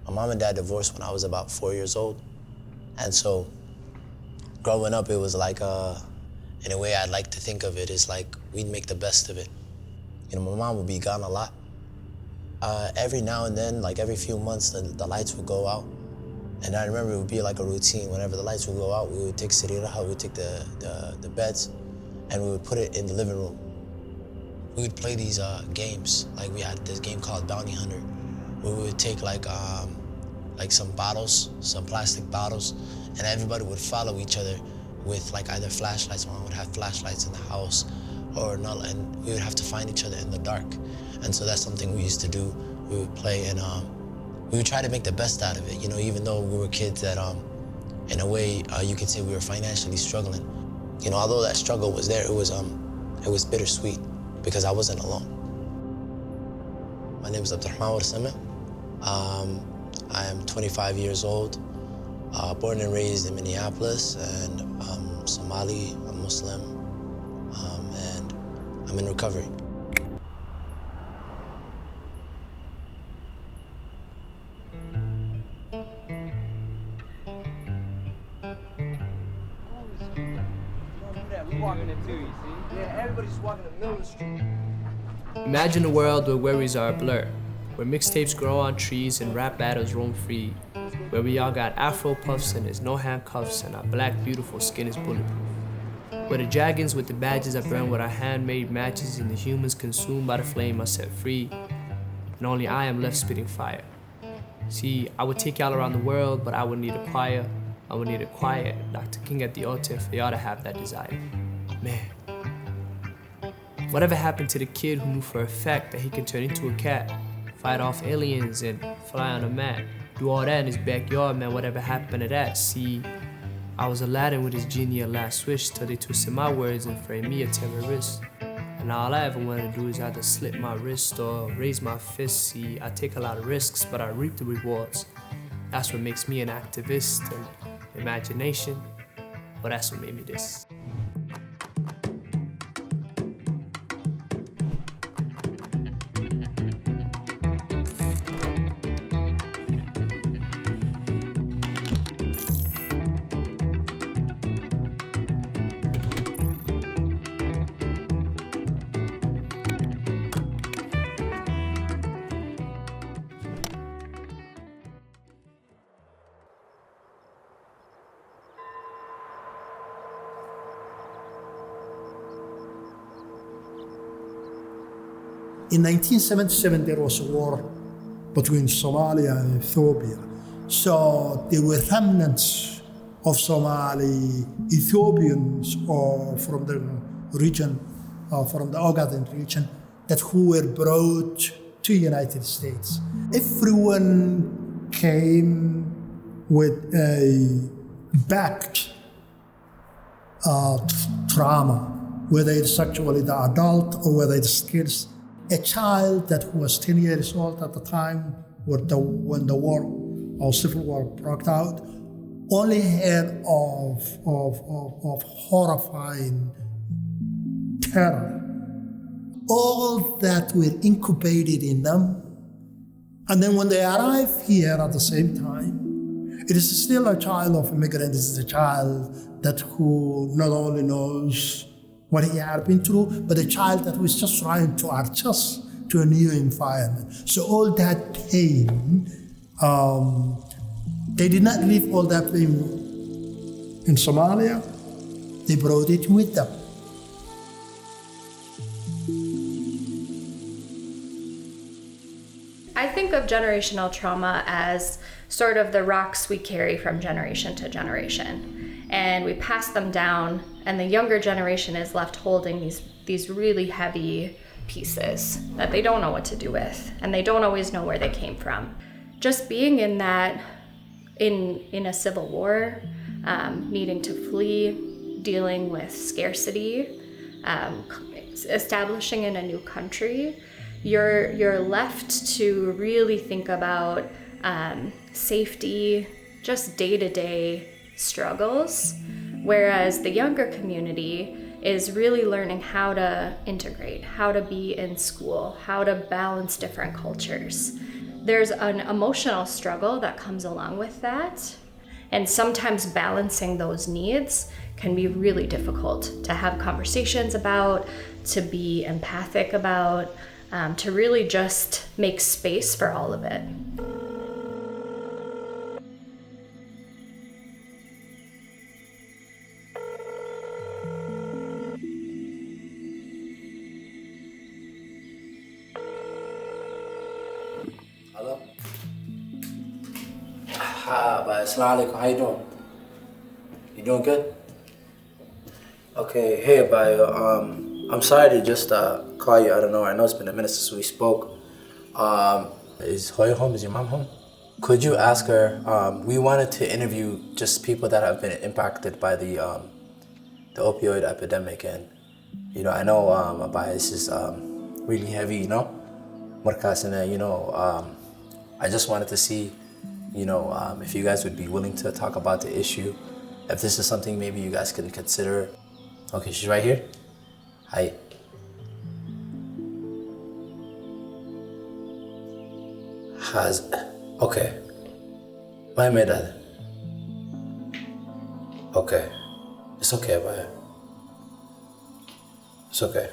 My mom and dad divorced when I was about 4 years old. And so growing up, it was like, in a way I'd like to think of it is like we'd make the best of it. You know, my mom would be gone a lot. Every now and then, like every few months, the lights would go out. And I remember it would be like a routine. Whenever the lights would go out, we would take Sariraha, we would take the beds, and we would put it in the living room. We would play these games. Like we had this game called Bounty Hunter, where we would take like some bottles, some plastic bottles, and everybody would follow each other with like either flashlights. Mom would have flashlights in the house, or not, and we would have to find each other in the dark. And so that's something we used to do. We would play, and we would try to make the best out of it, you know, even though we were kids that, in a way, you could say we were financially struggling. You know, although that struggle was there, it was bittersweet because I wasn't alone. My name is Abdurrahman Warsame. I am 25 years old, born and raised in Minneapolis, and I'm Somali, I'm Muslim, and I'm in recovery. Imagine a world where worries are a blur, where mixtapes grow on trees and rap battles roam free, where we all got afro puffs and there's no handcuffs and our black beautiful skin is bulletproof, where the dragons with the badges are burned with our handmade matches and the humans consumed by the flame are set free, and only I am left spitting fire. See, I would take y'all around the world, but I would need a choir, I would need a quiet Dr. King at the altar for y'all to have that desire. Man. Whatever happened to the kid who knew for a fact that he could turn into a cat, fight off aliens and fly on a mat, do all that in his backyard, man, whatever happened to that? See, I was Aladdin with his genie at last wish till they twisted my words and framed me a terrorist. And all I ever wanted to do is either slit my wrist or raise my fist. See, I take a lot of risks, but I reap the rewards. That's what makes me an activist, and imagination, well, that's what made me this. In 1977, there was a war between Somalia and Ethiopia. So there were remnants of Somali Ethiopians or from the region, from the Ogaden region, that who were brought to the United States. Everyone came with a backed trauma, whether it's sexually the adult or whether it's kids. A child that was 10 years old at the time when the war or civil war broke out only heard of horrifying terror. All that were incubated in them. And then when they arrive here at the same time, it is still a child of immigrants. It is a child that who not only knows what he had been through, but a child that was just trying to adjust to a new environment. So all that pain, they did not leave all that pain in Somalia. They brought it with them. I think of generational trauma as sort of the rocks we carry from generation to generation. And we pass them down, and the younger generation is left holding these really heavy pieces that they don't know what to do with, and they don't always know where they came from. Just being in that, in a civil war, needing to flee, dealing with scarcity, establishing in a new country, you're left to really think about safety, just day-to-day struggles, whereas the younger community is really learning how to integrate, how to be in school, how to balance different cultures. there's an emotional struggle that comes along with that. And sometimes balancing those needs can be really difficult to have conversations about, to be empathic about, to really just make space for all of it. Hello? Hi, bye. Assalamu alaikum. How you doing? You doing good? Okay, hey, bye. I'm sorry to just call you out of nowhere. I know it's been a minute since we spoke. Is Hoya home? Is your mom home? Could you ask her? We wanted to interview just people that have been impacted by the opioid epidemic, and I know Abaya, this is really heavy, Markasana, I just wanted to see, if you guys would be willing to talk about the issue, if this is something maybe you guys can consider. Okay, she's right here. Hi. Okay. My medal. Okay. It's okay, Abaya. It's okay.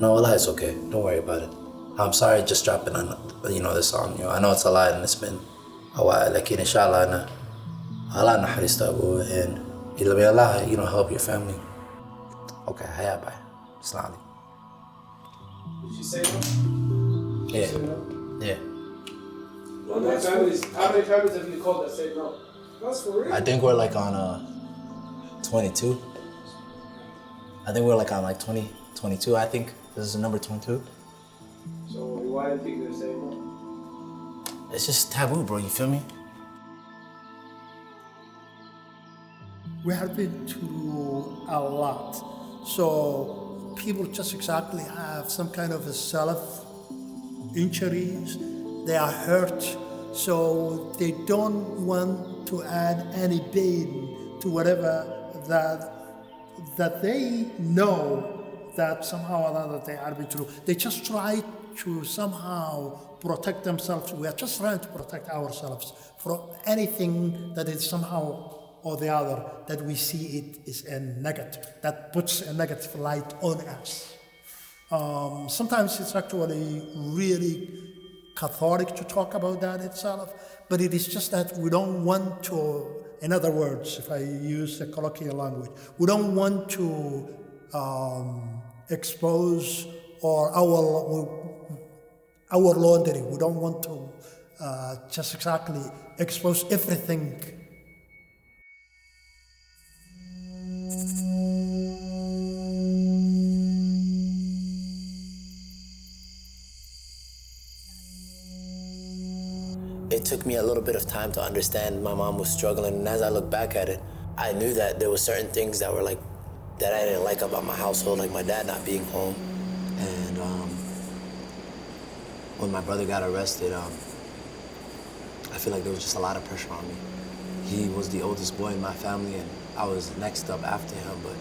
No, Allah, it's okay. Don't worry about it. I'm sorry just dropping on, this on you. I know it's a lot and it's been a while. Like, inshallah, Allah naharista abu, and may Allah, help your family. Okay, hiya, bye. Assalamu alaikum. Did she say no? Yeah. Say no? Yeah. How many families have you called that say no? That's for real. I think we're like on 22. I think we're like on 22. I think this is number 22. So why do you think they're saying no? It's just taboo, bro. You feel me? We have been through a lot. So people just exactly have some kind of a self-injuries. They are hurt. So they don't want to add any pain to whatever that they know that somehow or other they are being through. They just try to somehow protect themselves. We are just trying to protect ourselves from anything that is somehow or the other that we see it is a negative, that puts a negative light on us. Sometimes it's actually really cathartic to talk about that itself, but it is just that we don't want to, in other words, if I use the colloquial language, we don't want to expose or our laundry. We don't want to just exactly expose everything. It took me a little bit of time to understand my mom was struggling, and as I look back at it, I knew that there were certain things that were that I didn't like about my household, like my dad not being home. And when my brother got arrested, I feel like there was just a lot of pressure on me. He was the oldest boy in my family, and I was next up after him, but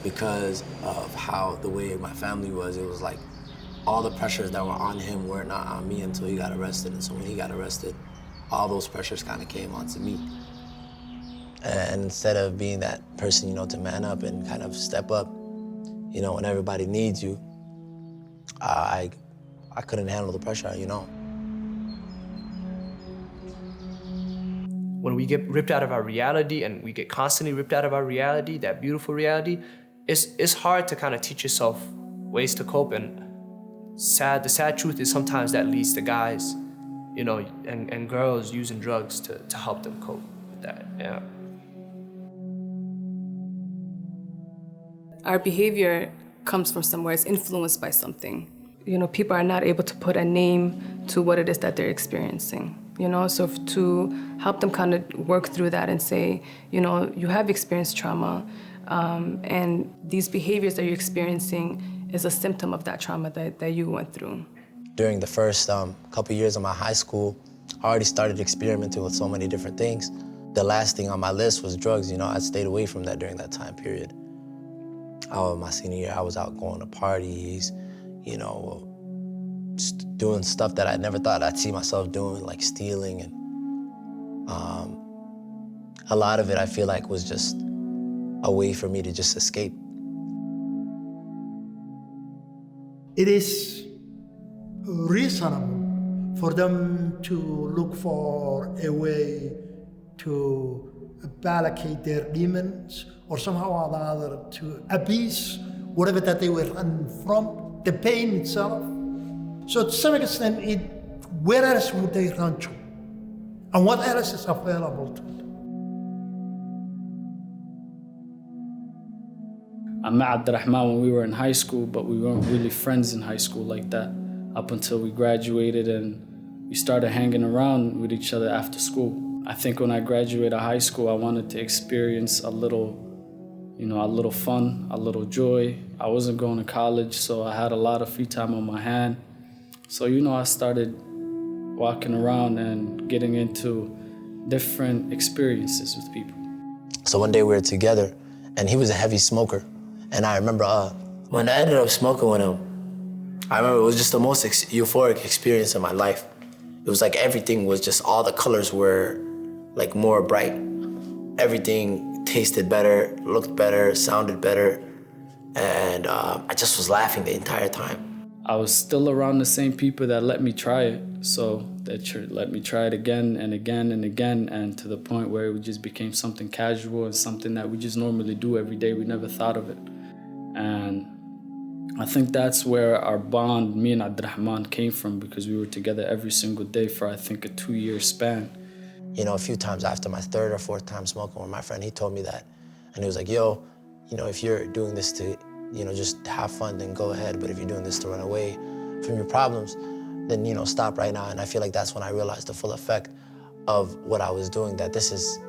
because of the way my family was, it was like all the pressures that were on him were not on me until he got arrested. And so when he got arrested, all those pressures kind of came onto me. And instead of being that person, to man up and kind of step up, when everybody needs you, I couldn't handle the pressure, When we get ripped out of our reality, and we get constantly ripped out of our reality, that beautiful reality, it's hard to kind of teach yourself ways to cope. And the sad truth is sometimes that leads to guys, and girls using drugs to help them cope with that. Yeah. Our behavior comes from somewhere, it's influenced by something. People are not able to put a name to what it is that they're experiencing. So to help them kind of work through that and say, you have experienced trauma, and these behaviors that you're experiencing is a symptom of that trauma that you went through. During the first couple years of my high school, I already started experimenting with so many different things. The last thing on my list was drugs. I stayed away from that during that time period. My senior year, I was out going to parties, just doing stuff that I never thought I'd see myself doing, like stealing. And a lot of it I feel like was just a way for me to just escape. It is reasonable for them to look for a way to placate their demons or somehow or other to appease whatever that they were running from, the pain itself. So to some extent, where else would they run to? And what else is available to them? I met Abdurrahman when we were in high school, but we weren't really friends in high school like that up until we graduated and we started hanging around with each other after school. I think when I graduated high school, I wanted to experience a little fun, a little joy. I wasn't going to college, so I had a lot of free time on my hand. So, I started walking around and getting into different experiences with people. So one day we were together, and he was a heavy smoker. And I remember when I ended up smoking with him, I remember it was just the most euphoric experience of my life. It was like everything was just, all the colors were like more bright. Everything tasted better, looked better, sounded better. And I just was laughing the entire time. I was still around the same people that let me try it. So they let me try it again and again and again, and to the point where it just became something casual and something that we just normally do every day. We never thought of it. And I think that's where our bond, me and Abdurrahman, came from, because we were together every single day for, I think, a 2-year span. A few times after my 3rd or 4th time smoking with my friend, he told me that. And he was like, yo, if you're doing this to, just have fun, then go ahead. But if you're doing this to run away from your problems, then, stop right now. And I feel like that's when I realized the full effect of what I was doing, that this is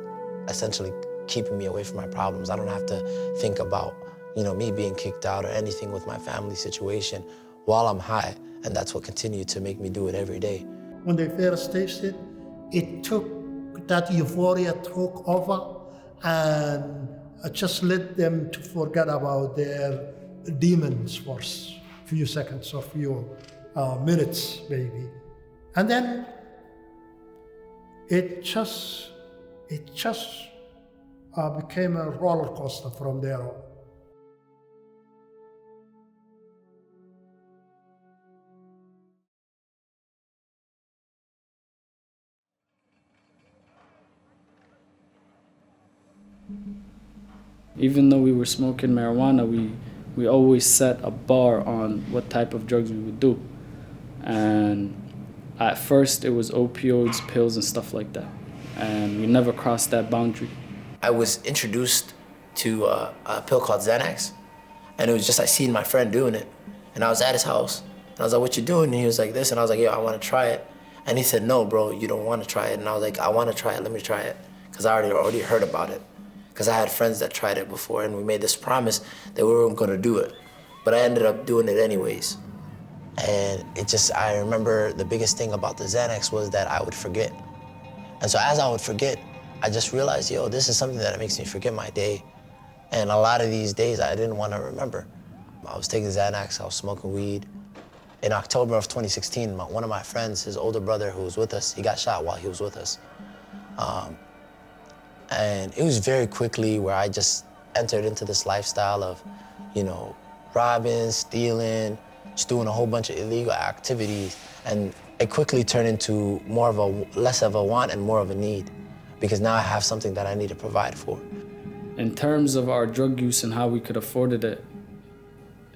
essentially keeping me away from my problems. I don't have to think about, me being kicked out or anything with my family situation while I'm high. And that's what continued to make me do it every day. When they first tasted, it took that euphoria took over and just led them to forget about their demons for a few seconds or few minutes, maybe. And then it just became a roller coaster from there on. Even though we were smoking marijuana, we always set a bar on what type of drugs we would do. And at first it was opioids, pills, and stuff like that. And we never crossed that boundary. I was introduced to a pill called Xanax. And it was just, I seen my friend doing it. And I was at his house. And I was like, what you doing? And he was like this. And I was like, yo, I want to try it. And he said, no, bro, you don't want to try it. And I was like, I want to try it. Let me try it. Because I already heard about it. Because I had friends that tried it before, and we made this promise that we weren't going to do it. But I ended up doing it anyways. And I remember the biggest thing about the Xanax was that I would forget. And so as I would forget, I just realized, yo, this is something that makes me forget my day. And a lot of these days I didn't want to remember. I was taking Xanax, I was smoking weed. In October of 2016, one of my friends, his older brother who was with us, he got shot while he was with us. And it was very quickly where I just entered into this lifestyle of, robbing, stealing, just doing a whole bunch of illegal activities. And it quickly turned into less of a want and more of a need, because now I have something that I need to provide for. In terms of our drug use and how we could afford it,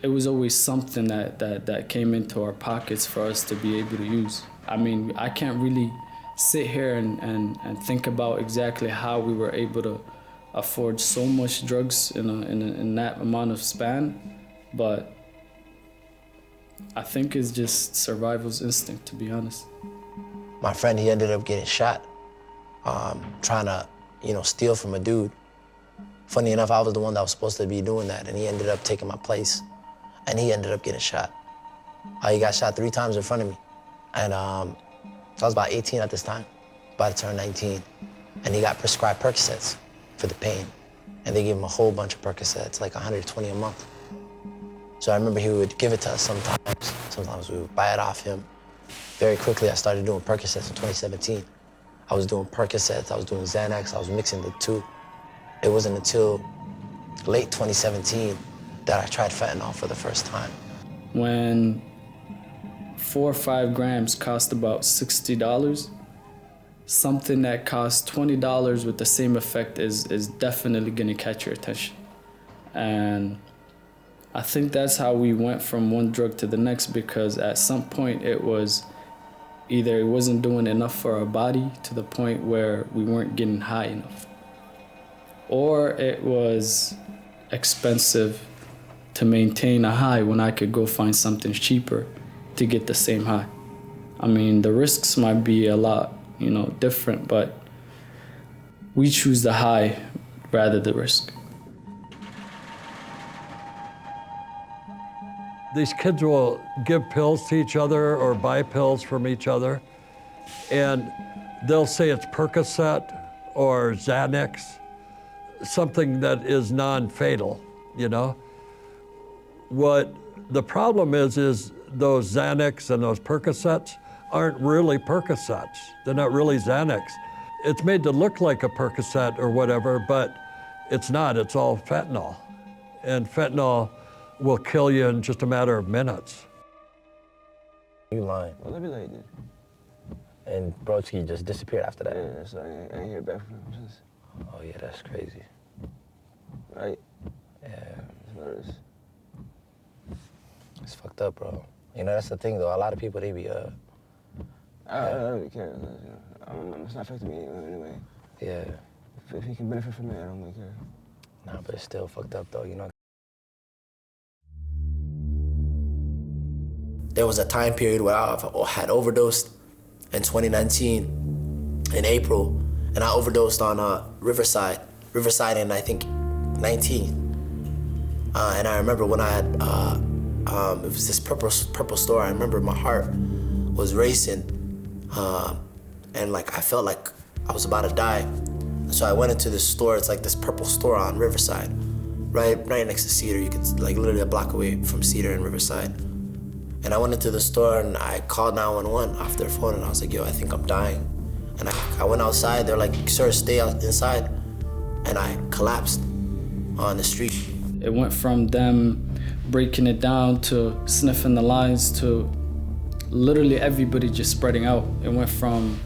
it was always something that came into our pockets for us to be able to use. I mean, I can't really sit here and think about exactly how we were able to afford so much drugs in that amount of span, but I think it's just survival's instinct, to be honest. My friend, he ended up getting shot, trying to, steal from a dude. Funny enough, I was the one that was supposed to be doing that, and he ended up taking my place, and he ended up getting shot. He got shot 3 times in front of me, and so I was about 18 at this time, about to turn 19, and he got prescribed Percocets for the pain, and they gave him a whole bunch of Percocets, like 120 a month. So I remember he would give it to us sometimes. Sometimes we would buy it off him. Very quickly, I started doing Percocets in 2017. I was doing Percocets, I was doing Xanax, I was mixing the two. It wasn't until late 2017 that I tried fentanyl for the first time. When 4 or 5 grams cost about $60, something that costs $20 with the same effect is definitely gonna catch your attention. And I think that's how we went from one drug to the next, because at some point it was either it wasn't doing enough for our body to the point where we weren't getting high enough, or it was expensive to maintain a high when I could go find something cheaper to get the same high. I mean, the risks might be a lot, different, but we choose the high rather than the risk. These kids will give pills to each other or buy pills from each other, and they'll say it's Percocet or Xanax, something that is non-fatal, What the problem is those Xanax and those Percocets aren't really Percocets. They're not really Xanax. It's made to look like a Percocet or whatever, but it's not. It's all fentanyl. And fentanyl will kill you in just a matter of minutes. You lying. Well, let me like that. And Brodsky just disappeared after that. Yeah, so I ain't hear back from him since. Oh yeah, that's crazy. Right? Yeah. That's what it is. It's fucked up, bro. That's the thing though. A lot of people, they be, I don't really care. It's not affecting me anyway. Yeah. If he can benefit from it, I don't really care. Nah, but it's still fucked up though, There was a time period where I had overdosed in 2019 in April, and I overdosed on Riverside in I think 19. And I remember when I had, it was this purple store. I remember my heart was racing, and like I felt like I was about to die. So I went into this store. It's like this purple store on Riverside, right next to Cedar. You could like literally a block away from Cedar and Riverside. And I went into the store and I called 911 off their phone, and I was like, yo, I think I'm dying. And I went outside. They're like, sir, stay inside. And I collapsed on the street. It went from them breaking it down to sniffing the lines to literally everybody just spreading out. It went from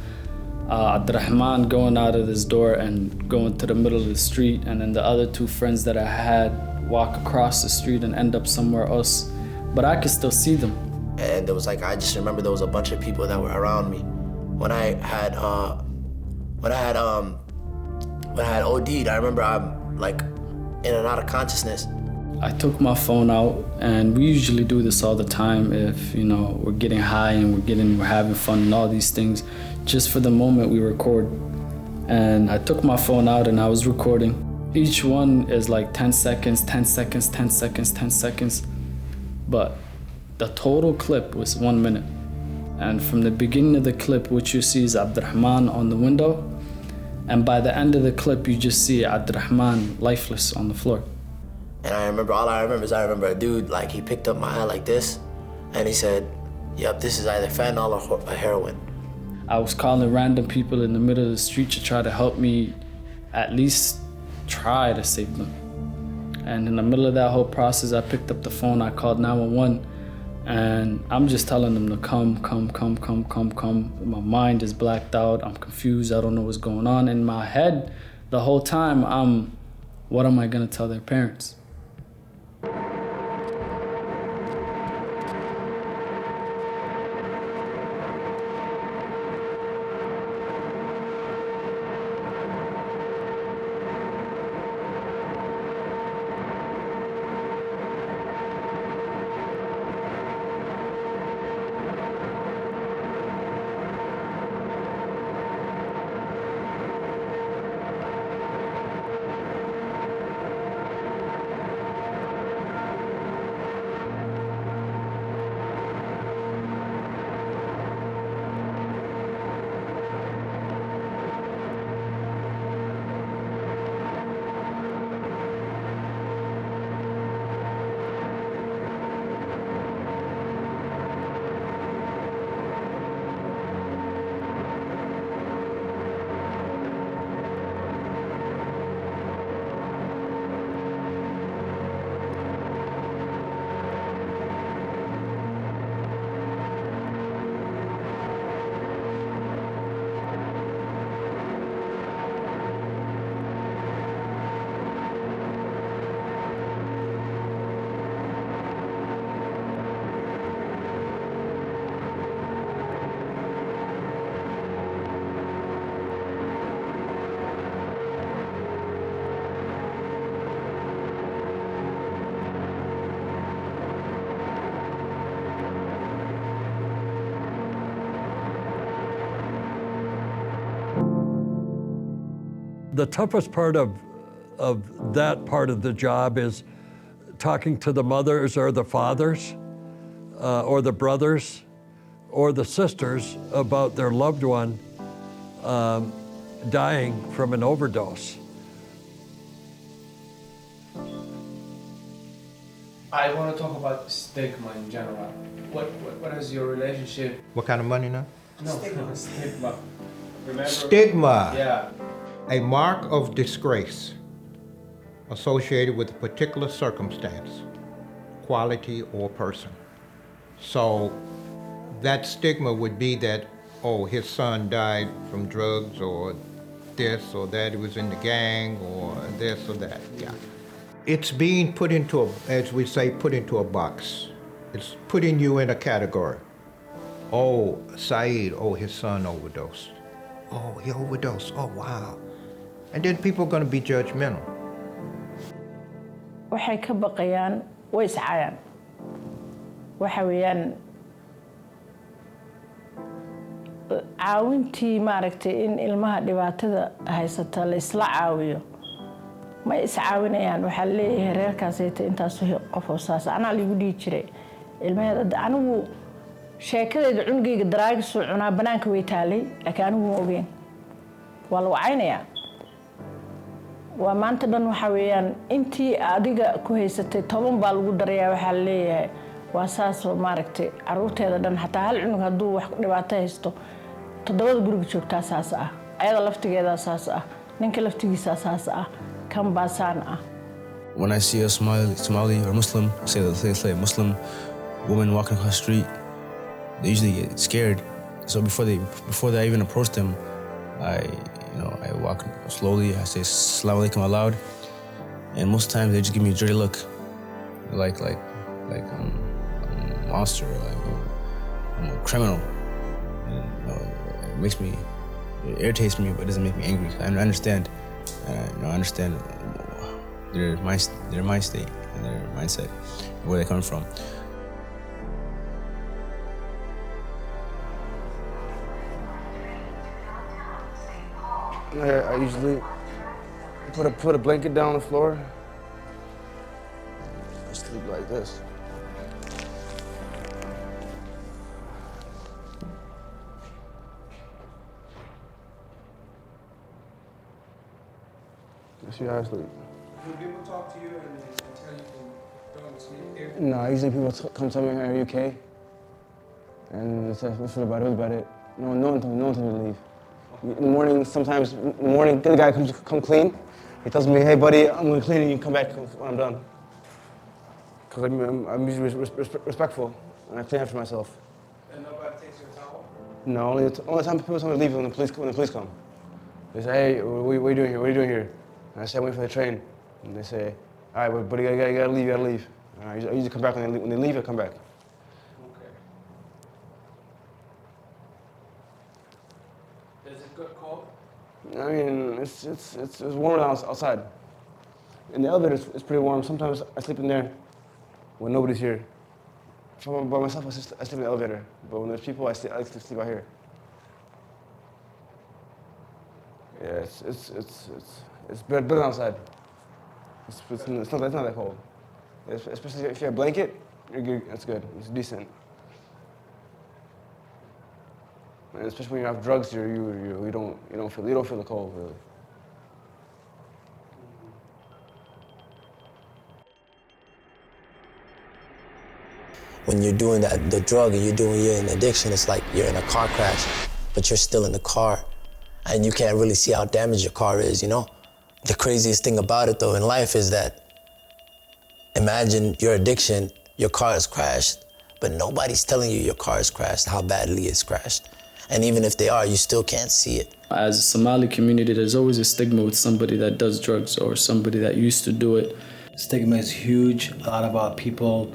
Abdurrahman going out of this door and going to the middle of the street, and then the other 2 friends that I had walk across the street and end up somewhere else. But I could still see them. And there was like, I just remember there was a bunch of people that were around me. When I had OD'd, I remember I'm like in and out of consciousness. I took my phone out, and we usually do this all the time if, we're getting high and we're having fun and all these things. Just for the moment we record. And I took my phone out and I was recording. Each one is like 10 seconds, 10 seconds, 10 seconds, 10 seconds. But the total clip was 1 minute. And from the beginning of the clip, what you see is Abdurrahman on the window. And by the end of the clip, you just see Abdurrahman lifeless on the floor. And all I remember is a dude, like he picked up my hand like this, and he said, yep, this is either fentanyl or heroin. I was calling random people in the middle of the street to try to help me at least try to save them. And in the middle of that whole process, I picked up the phone, I called 911, and I'm just telling them to come. My mind is blacked out, I'm confused, I don't know what's going on. In my head, the whole time, what am I gonna tell their parents? The toughest part of that part of the job is talking to the mothers or the fathers or the brothers or the sisters about their loved one dying from an overdose. I want to talk about stigma in general. What is your relationship? What kind of money now? No, stigma. Remember? Stigma. Yeah. A mark of disgrace associated with a particular circumstance, quality, or person. So that stigma would be that, oh, his son died from drugs or this or that, he was in the gang or this or that, yeah. It's being put into as we say, put into a box. It's putting you in a category. Oh, Saeed, oh, his son overdosed. Oh, he overdosed, oh, wow. And then people are gonna be judgmental. waxay ka baqayaan way iscaayaan waxa weeyaan caawintii maaragtay in ilmaha dhibaatada haysata la isla caawiyo ma iscaawinayaan waxaa leeyahay reerkaasayta intaas qof oo saas anaa ligu dhihi jiray ilmaheeda anigu sheekadayda cunugayga daraagisu cunaa banaanka way taalay laakiin anigu ma ogeyn waa lagu caynayaa waa maanta dhan waxa weeyaan intii adiga ku haysatay 10 baa lagu darayaa waxa leeyahay waa saas oo maaragtay caruurteeda dhan xataa hal cunug haduu wax dhibaato haysto 7 guriga joogtaa saas ah ayada laftigeeda saas ah ninka laftigiisa saas ah kan baasaan ah. When I see a Somali or Muslim, say a Muslim woman walking across the street, they usually get scared. So before they even approach them, I walk slowly. I say "Assalamu alaikum" aloud, and most times they just give me a dirty look, like I'm a monster, like I'm a criminal. And, it irritates me, but it doesn't make me angry. I understand. I understand their mind state and their mindset, and where they're coming from. I usually put a blanket down on the floor. I sleep like this. That's how I sleep. Do people talk to you and tell you to go and sleep here? No, usually people come tell me, "Are you okay?" And they say, "What's about it?" No one tells me to leave. In the morning, sometimes in the morning, the guy come clean. He tells me, "Hey, buddy, I'm gonna clean and you can come back when I'm done." Because I'm usually respectful and I clean after myself. And nobody takes your towel? No, only time people tell me to leave when the police come. They say, "Hey, what are you doing here? What are you doing here?" And I say, "I'm waiting for the train." And they say, "All right, buddy, you gotta leave. And I usually come back when they leave. I come back. Okay. Is it good cold? I mean, it's warmer than outside. In the elevator, it's pretty warm. Sometimes I sleep in there when nobody's here. If I'm by myself, I sleep in the elevator. But when there's people, I like to sleep out here. Yeah, it's better than outside. It's not that cold. Especially if you have a blanket, you're good. That's good. It's decent. And especially when you have drugs here, you don't feel the cold really. When you're doing the drug and you're in addiction, it's like you're in a car crash, but you're still in the car, and you can't really see how damaged your car is, you know? The craziest thing about it though in life is that imagine your addiction, your car is crashed, but nobody's telling you your car is crashed, how badly it's crashed. And even if they are, you still can't see it. As a Somali community, there's always a stigma with somebody that does drugs or somebody that used to do it. Stigma is huge. A lot of our people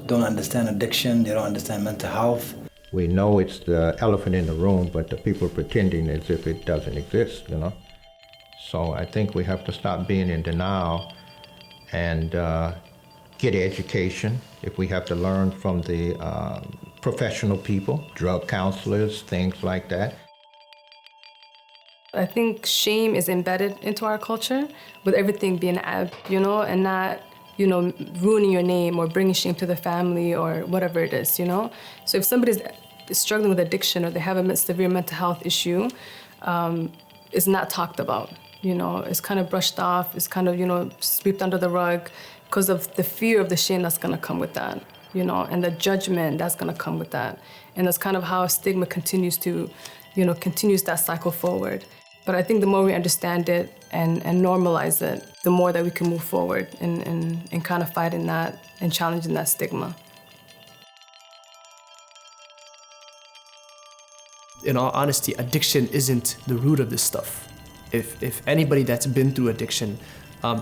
don't understand addiction. They don't understand mental health. We know it's the elephant in the room, but the people are pretending as if it doesn't exist, you know? So I think we have to stop being in denial and get education. If we have to learn from the professional people, drug counselors, things like that. I think shame is embedded into our culture with everything being and not, ruining your name or bringing shame to the family or whatever it is, So if somebody's struggling with addiction or they have a severe mental health issue, it's not talked about, It's kind of brushed off, it's kind of, swept under the rug because of the fear of the shame that's gonna come with that, and the judgment that's gonna come with that. And that's kind of how stigma continues to, continues that cycle forward. But I think the more we understand it and normalize it, the more that we can move forward and kind of fighting that and challenging that stigma. In all honesty, addiction isn't the root of this stuff. If anybody that's been through addiction,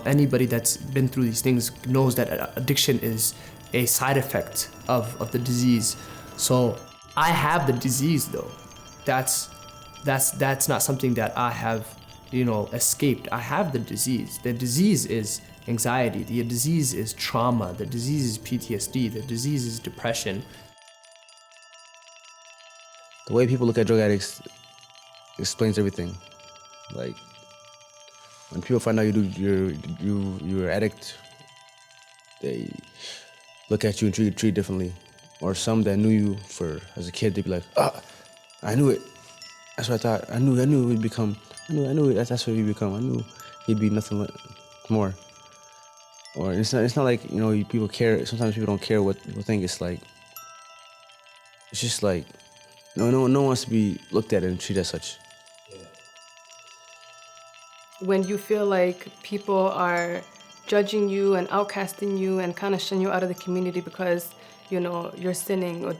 anybody that's been through these things knows that addiction is a side effect of the disease. So I have the disease though. That's not something that I have, escaped. I have the disease. The disease is anxiety. The disease is trauma. The disease is PTSD. The disease is depression. The way people look at drug addicts explains everything. Like, when people find out you're an addict, they look at you and treat you differently. Or some that knew you as a kid, they'd be like, I knew it. That's what I thought. I knew he'd become. I knew it. That's what he'd become. I knew he'd be nothing more. Or it's not like people care. Sometimes people don't care what people think. It's like it's just like no one wants to be looked at and treated as such. When you feel like people are judging you and outcasting you and kind of shunning you out of the community because you're sinning or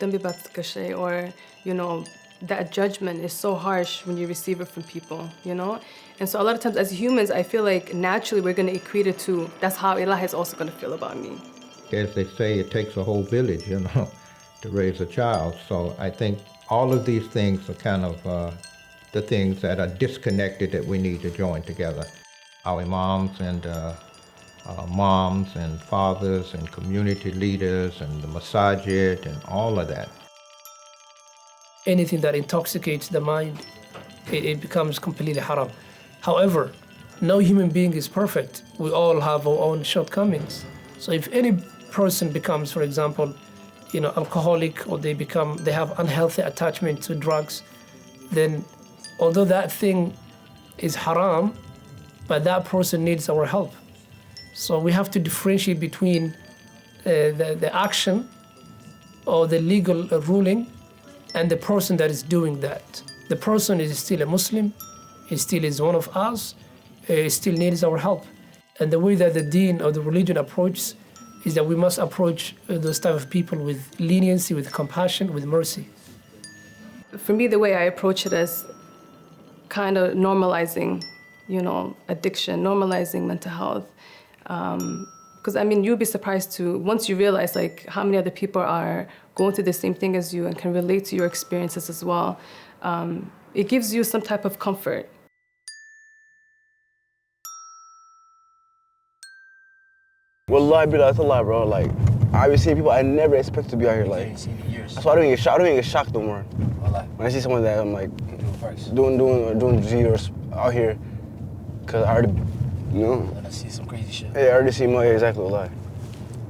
that judgment is so harsh when you receive it from people, And so a lot of times as humans, I feel like naturally we're going to equate it to, that's how Allah is also going to feel about me. As they say, it takes a whole village, to raise a child. So I think all of these things are kind of the things that are disconnected that we need to join together. Our imams and moms and fathers and community leaders and the masajid and all of that. Anything that intoxicates the mind, it becomes completely haram. However, no human being is perfect. We all have our own shortcomings. So if any person becomes, for example, alcoholic, or they have unhealthy attachment to drugs, then although that thing is haram, but that person needs our help. So we have to differentiate between the action or the legal ruling and the person that is doing that. The person is still a Muslim, he still is one of us, he still needs our help. And the way that the deen or the religion approaches is that we must approach those type of people with leniency, with compassion, with mercy. For me, the way I approach it is kind of normalizing, addiction, normalizing mental health. Because you'd be surprised once you realize how many other people are going through the same thing as you and can relate to your experiences as well. It gives you some type of comfort. Wallahi, that's a lie, bro. I be seeing people I never expect to be out here. That's why I don't even get shocked no more. When I see someone that I'm doing G or out here, cause I already, When I see some crazy shit. Yeah, I already see my exactly lie.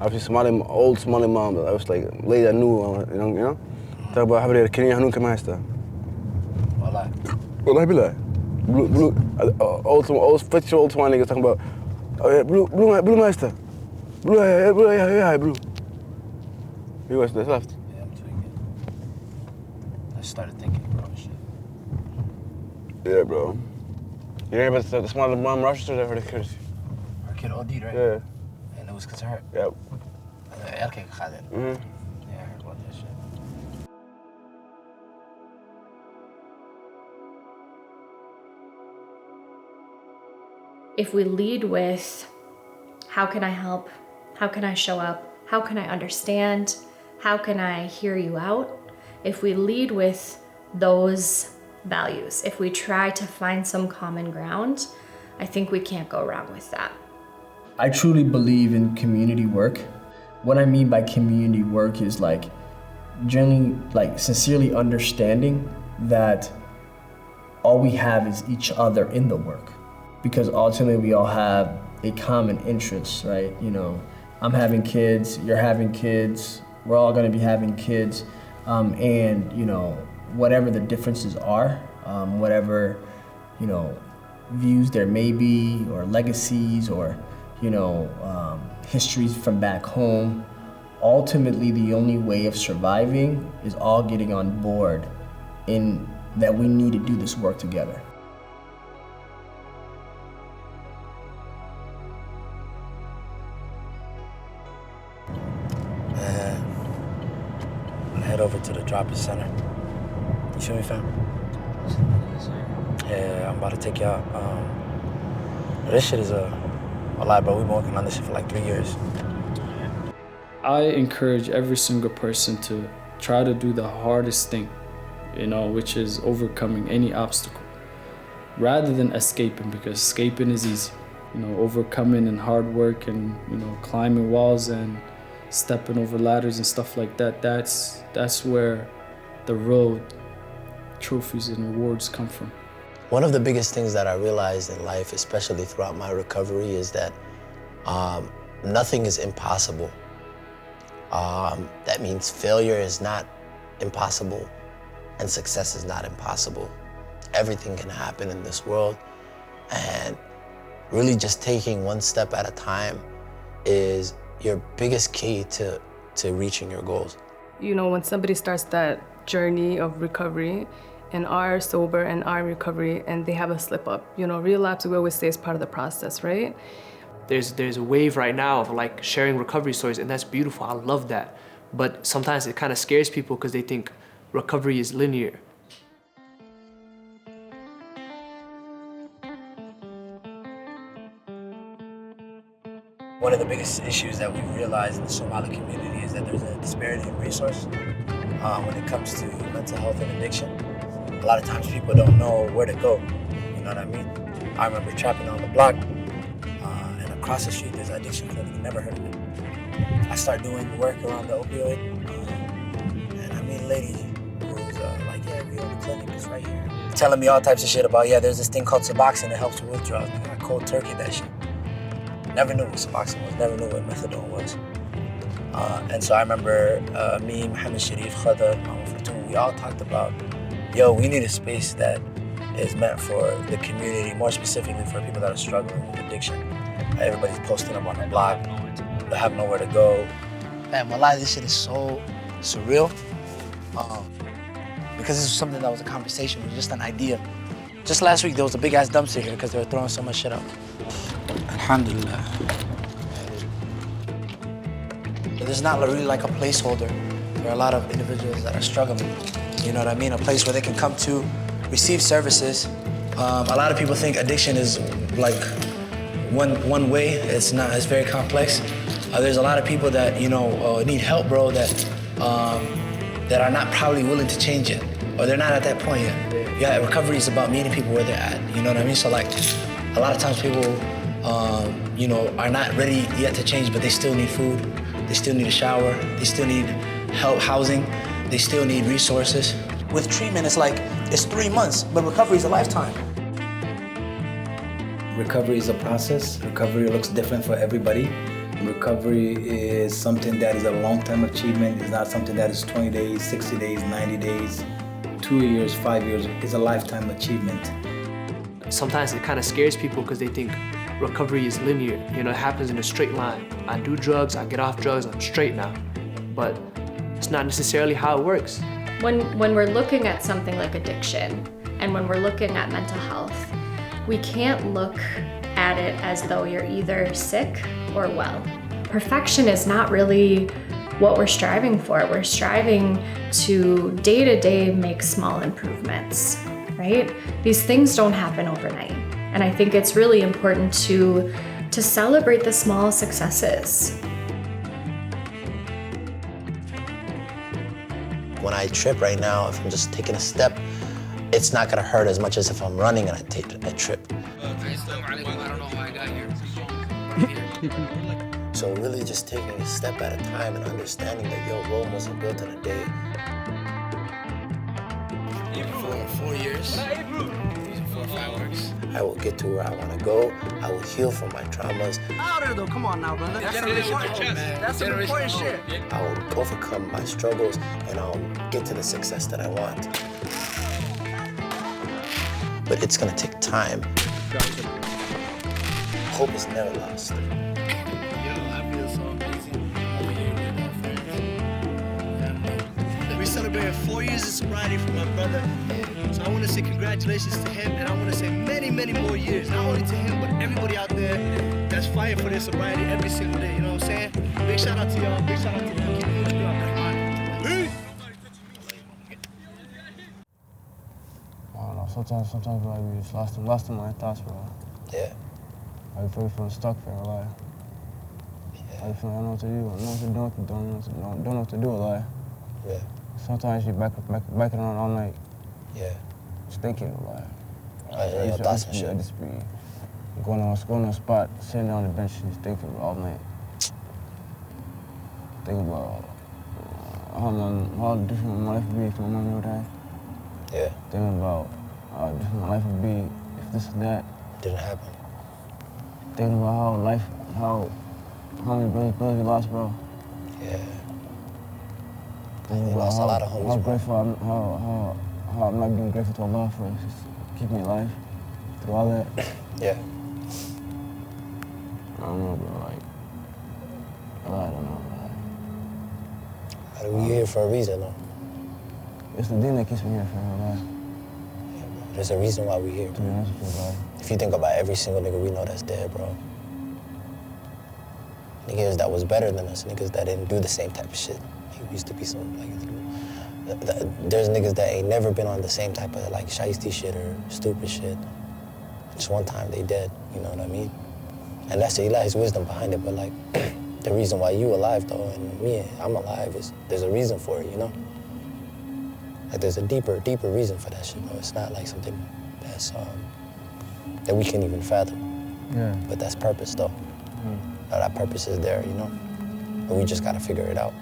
I see old Somali mom. I was like lady I knew, Talk about how they Kenya Hanun Kamasta. Wallahi billah. Blue old 50-year-old niggas talking about blue master. Blue, yeah, blue. You watch this left. Yeah, I'm tweaking. I started thinking about shit. Yeah, bro. You hear about the small mom rushed her for the kids? Her kid OD'd, right? Yeah. And it was because of her. Yep. Yeah, I heard about that shit. If we lead with, how can I help? How can I show up? How can I understand? How can I hear you out? If we lead with those values, if we try to find some common ground, I think we can't go wrong with that. I truly believe in community work. What I mean by community work is generally sincerely understanding that all we have is each other in the work, because ultimately we all have a common interest, right? You know, I'm having kids, you're having kids, we're all gonna be having kids, and you know, whatever the differences are, whatever, you know, views there may be, or legacies, or, you know, histories from back home, ultimately the only way of surviving is all getting on board in that we need to do this work together. Head over to the drop-in center. You feel me, fam? Yeah, I'm about to take you out. This shit is a lot, bro. We've been working on this shit for like 3 years. I encourage every single person to try to do the hardest thing, you know, which is overcoming any obstacle, rather than escaping, because escaping is easy. You know, overcoming and hard work and, you know, climbing walls and stepping over ladders and stuff like that, that's where the real trophies and rewards come from. One of the biggest things that I realized in life, especially throughout my recovery, is that nothing is impossible. That means failure is not impossible and success is not impossible. Everything can happen in this world, and really just taking one step at a time is your biggest key to reaching your goals. You know, when somebody starts that journey of recovery and are sober and are in recovery and they have a slip up, you know, relapse, we always say, is part of the process, right? There's a wave right now of like sharing recovery stories, and that's beautiful. I love that. But sometimes it kind of scares people because they think recovery is linear. One of the biggest issues that we've realized in the Somali community is that there's a disparity in resource when it comes to mental health and addiction. A lot of times people don't know where to go, you know what I mean? I remember trapping on the block, and across the street there's an addiction clinic, never heard of it. I started doing work around the opioid, and I meet a lady who's like, yeah, we own the clinic, it's right here. Telling me all types of shit about, yeah, there's this thing called Suboxone that helps with withdrawals. I cold turkey that shit. Never knew what Suboxone was, never knew what methadone was. And so I remember me, Mohammed Sharif, Khadr, Fortune, we all talked about, yo, we need a space that is meant for the community, more specifically for people that are struggling with addiction. Everybody's posting up on the block, they have nowhere to go. Man, wallah, this shit is so surreal. Because this was something that was a conversation, it was just an idea. Just last week, there was a big ass dumpster here because they were throwing so much shit out. Alhamdulillah. But there's not really like a placeholder. There are a lot of individuals that are struggling. You know what I mean? A place where they can come to, receive services. A lot of people think addiction is like one way. It's not, it's very complex. There's a lot of people that, you know, need help, bro, that are not probably willing to change yet, or they're not at that point yet. Yeah, recovery is about meeting people where they're at, you know what I mean? So like, a lot of times people, you know, are not ready yet to change, but they still need food, they still need a shower, they still need help, housing, they still need resources. With treatment, it's like, it's 3 months, but recovery is a lifetime. Recovery is a process. Recovery looks different for everybody. Recovery is something that is a long-term achievement. It's not something that is 20 days, 60 days, 90 days, 2 years, 5 years. It's a lifetime achievement. Sometimes it kind of scares people because they think recovery is linear. You know, it happens in a straight line. I do drugs, I get off drugs, I'm straight now. But it's not necessarily how it works. When we're looking at something like addiction, and when we're looking at mental health, we can't look at it as though you're either sick or well. Perfection is not really what we're striving for. We're striving to day make small improvements, right? These things don't happen overnight. And I think it's really important to celebrate the small successes. When I trip right now, if I'm just taking a step, it's not gonna hurt as much as if I'm running and I trip. So really just taking a step at a time and understanding that, yo, Rome wasn't built in a day. For 4 years, I will get to where I want to go. I will heal from my traumas. Louder though, come on now, brother. That's some important shit. I will overcome my struggles and I'll get to the success that I want. But it's gonna take time. Hope is never lost. Yo, I feel so amazing over here with our friends. We celebrated 4 years of sobriety for my brother. So I want to say congratulations to him, and I want to say many, many more years. Not only to him, but everybody out there that's fighting for their sobriety every single day. You know what I'm saying? Big shout out to y'all. Big shout out to y'all. Keep doing what you do out there. Peace. I don't know. Sometimes like we just lost in my thoughts, bro. Yeah. I feel stuck for a lie. Yeah. I feel I don't know what to do. I don't know what to do. A lie. Yeah. Sometimes you back it on all night. Yeah. Just thinking a lie. Your thoughts and shit. I just be going on a spot, sitting down on the bench, just thinking all night. Thinking about how different my life would be if my mom never died. Yeah. Thinking about how different my life would be if this and that didn't happen. Thinking about how many brothers we lost, bro. Yeah. We lost a lot of homies. How grateful how I'm not being grateful to Allah for just keeping me alive through all that. Yeah. I don't know, bro. I don't know. But we're here for a reason, though. It's the thing that keeps me here for a while. Yeah, bro. There's a reason why we're here. To be honest with you, bro. If you think about every single nigga we know that's dead, bro. Niggas that was better than us, niggas that didn't do the same type of shit. He used to be some, there's niggas that ain't never been on the same type of, shiesty shit or stupid shit. Just one time they dead, you know what I mean? And that's the Eli's wisdom behind it, but, the reason why you alive, though, and me, I'm alive, is there's a reason for it, you know? There's a deeper reason for that shit, though. It's not, something that's, that we can't even fathom. Yeah. But that's purpose, though. That purpose is there, you know? But we just gotta figure it out.